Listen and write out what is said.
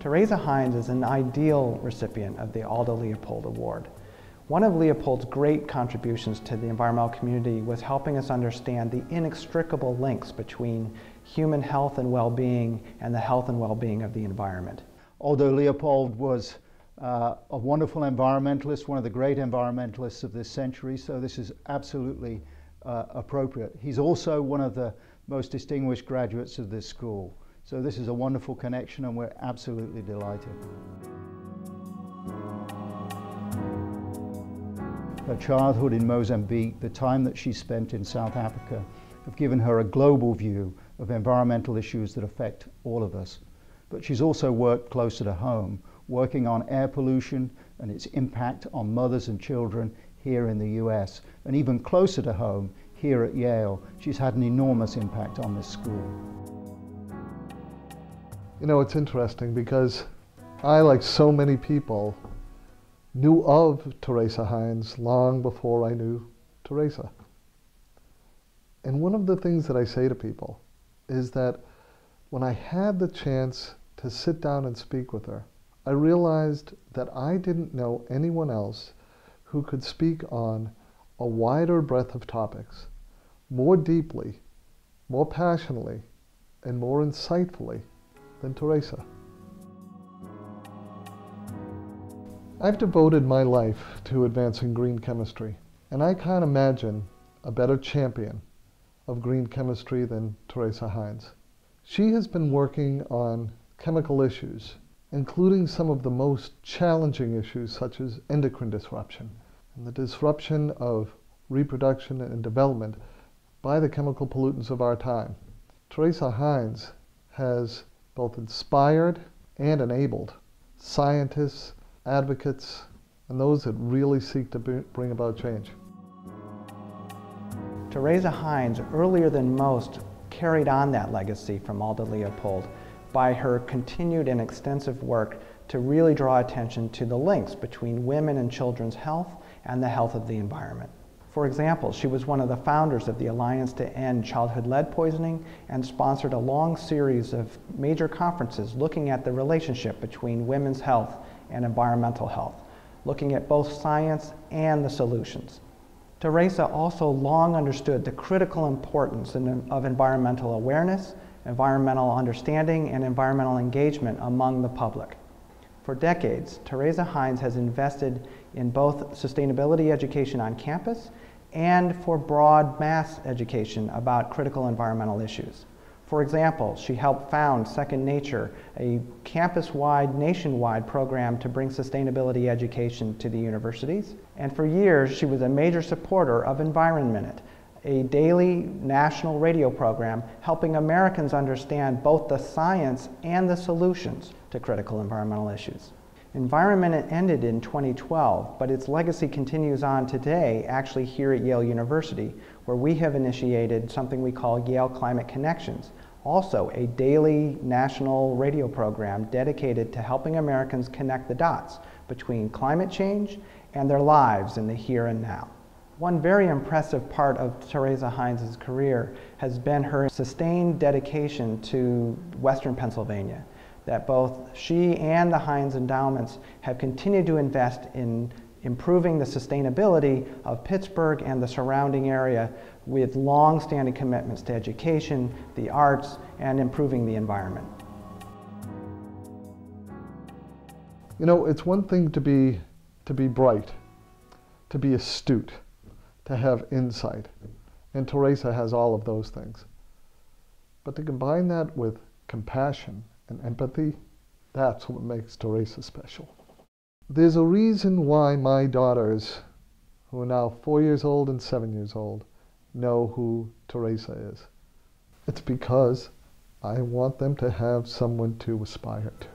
Teresa Heinz is an ideal recipient of the Aldo Leopold Award. One of Leopold's great contributions to the environmental community was helping us understand the inextricable links between human health and well-being and the health and well-being of the environment. Aldo Leopold was a wonderful environmentalist, one of the great environmentalists of this century, so this is absolutely appropriate. He's also one of the most distinguished graduates of this school. So this is a wonderful connection and we're absolutely delighted. Her childhood in Mozambique, the time that she spent in South Africa, have given her a global view of environmental issues that affect all of us. But she's also worked closer to home, working on air pollution and its impact on mothers and children here in the US. And even closer to home, here at Yale, she's had an enormous impact on this school. You know, it's interesting because I, like so many people, knew of Teresa Heinz long before I knew Teresa. And one of the things that I say to people is that when I had the chance to sit down and speak with her, I realized that I didn't know anyone else who could speak on a wider breadth of topics, more deeply, more passionately, and more insightfully than Teresa. I've devoted my life to advancing green chemistry, and I can't imagine a better champion of green chemistry than Teresa Heinz. She has been working on chemical issues, including some of the most challenging issues such as endocrine disruption and the disruption of reproduction and development by the chemical pollutants of our time. Teresa Heinz has both inspired and enabled scientists, advocates, and those that really seek to bring about change. Teresa Heinz, earlier than most, carried on that legacy from Aldo Leopold by her continued and extensive work to really draw attention to the links between women and children's health and the health of the environment. For example, she was one of the founders of the Alliance to End Childhood Lead Poisoning and sponsored a long series of major conferences looking at the relationship between women's health and environmental health, looking at both science and the solutions. Teresa also long understood the critical importance of environmental awareness, environmental understanding, and environmental engagement among the public. For decades, Teresa Heinz has invested in both sustainability education on campus and for broad mass education about critical environmental issues. For example, she helped found Second Nature, a campus-wide, nationwide program to bring sustainability education to the universities. And for years, she was a major supporter of Environ Minute, a daily national radio program helping Americans understand both the science and the solutions to critical environmental issues. Environ Minute ended in 2012, but its legacy continues on today, actually here at Yale University, where we have initiated something we call Yale Climate Connections, also a daily national radio program dedicated to helping Americans connect the dots between climate change and their lives in the here and now. One very impressive part of Teresa Heinz's career has been her sustained dedication to Western Pennsylvania, that both she and the Heinz endowments have continued to invest in improving the sustainability of Pittsburgh and the surrounding area with long-standing commitments to education, the arts, and improving the environment. You know, it's one thing to be bright, to be astute, to have insight, and Teresa has all of those things. But to combine that with compassion and empathy, that's what makes Teresa special. There's a reason why my daughters, who are now 4 years old and 7 years old, know who Teresa is. It's because I want them to have someone to aspire to.